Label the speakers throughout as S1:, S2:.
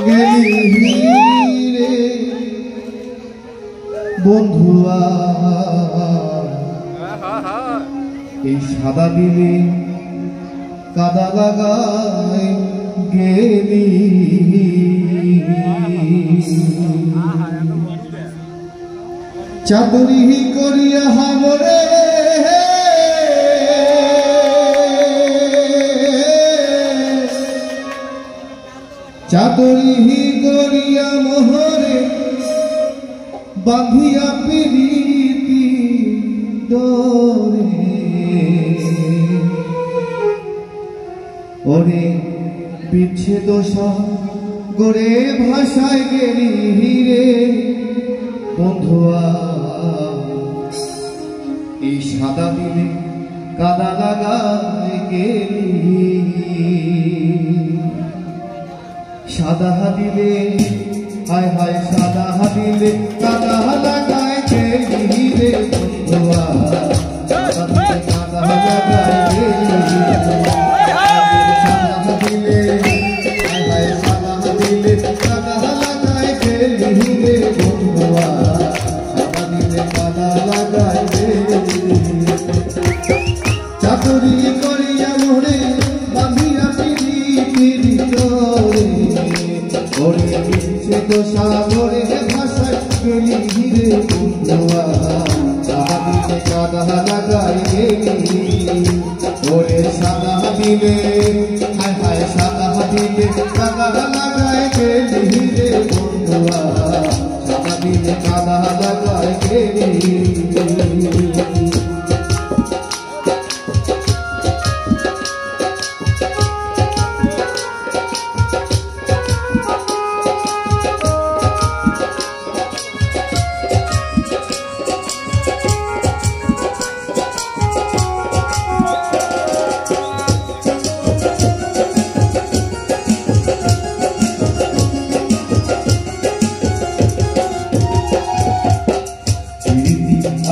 S1: গেলি রে বন্ধুয়া এই সাদা দিলে কাদা লাগায় গেলি চাদরি করিয়া হামরে চাদরি করিয়া মোহরে বাঁধিয়া পিরিতি ডোরে ওরে পিছে দোষা গড়ে ভাষায় গেলি রে বন্ধুয়া এই সাদা দিলে কাদা লাগায় গেলি সাদা দিলে হায় হায় সাদা দিলে কাদা লাগায় গেলি রে বন্ধুয়া কাদা লাগায় গেলি সাদা দিলে হায় হায় সাদা দিলে কাদা লাগায় গেলি রে বন্ধুয়া সাদা দিলে কাদা লাগায় গেলি চাতুরি করিয়া মোরে বাঁধিয়া পিরিতি ডোরে ওরে পিছে দোষা গড়ে ভাষায় গেলি রে বন্ধুয়া সাদা দিলে কাদা লাগায় গেলি ওরে সাদা দিলে হায় হায় সাদা দিলে কাদা লাগায় গেলি রে বন্ধুয়া সাদা দিলে কাদা লাগায় গেলি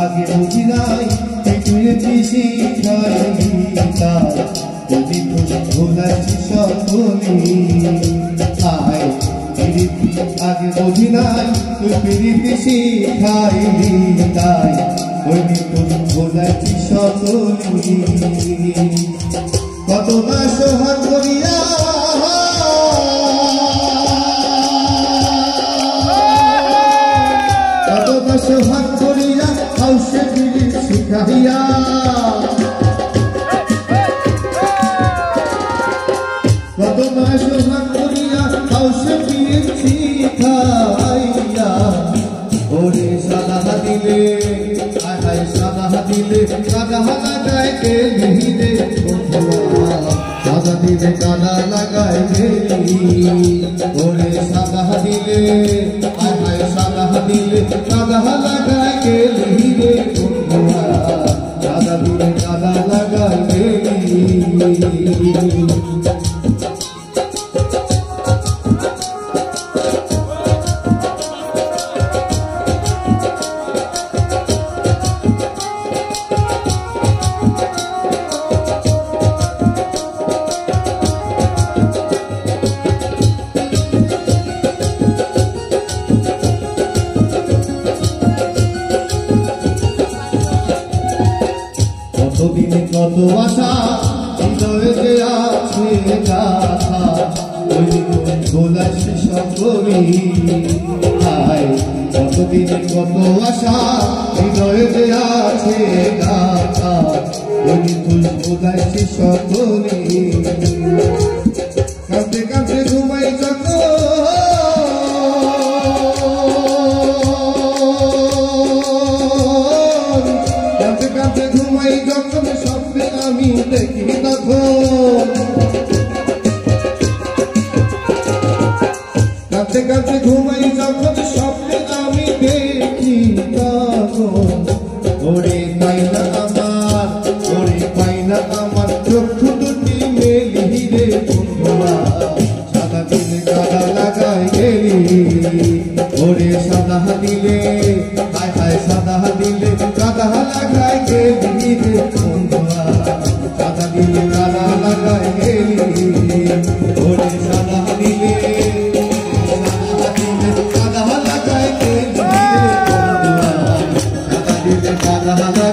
S1: আগে বুঝি নাই তুই পিছি খাইলি তাই যদি তুই ভুলাইছি সকলি আয় পিরিতি আগে বুঝি নাই তুই পিছি খাইলি তাই যদি তুই ভুলাইছি সকলি কত না সোহাগ করিয়া কত না সোহাগ করিয়া হাউসে দিলি শিখাইয়া কত না সোহাগ করিয়া হাউসে দিলি শিখাইয়া ওরে সাদা দিলে হায় হায় সাদা দিলে কাদা লাগায় গেলি রে বন্ধুয়া সাদা দিলে কাদা লাগায় গেলি ওরে সাদা দিলে হায় হায় সাদা দিলে কাদা লাগায় গেলি রে বন্ধুয়া সাদা দিলে কাদা লাগায় গেলি কতদিনে কত আশা হৃদয়েতে আছে গাথা ওই ভোলাইছি সকলি হায় কতদিনে কত আশা হৃদয়েতে আছে গাথা ওই ভোলাইছি সকলি কাঁদতে কাঁদতে ঘুমাই যখন কাঁদতে কাঁদতে ঘুমাই যখন স্বপ্নে আমি দেখি তখন কাঁদতে কাঁদতে ঘুমাই যখন স্বপ্নে আমি দেখি তখন ওরে পাই না আমার চক্ষু দুটি মেলি রে বন্ধুয়া সাদা দিলে কাদা লাগায় গেলি ওরে সাদা দিলে হায় হায় সাদা দিলে কাদা লাগায় গেলি রে বন্ধুয়া সাদা দিলে কাদা লাগায় গেলি ওরে সাদা দিলে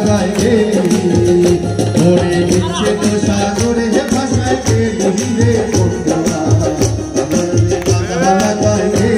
S1: লাগায় গেলি ওরে ইচ্ছে তো সাগরে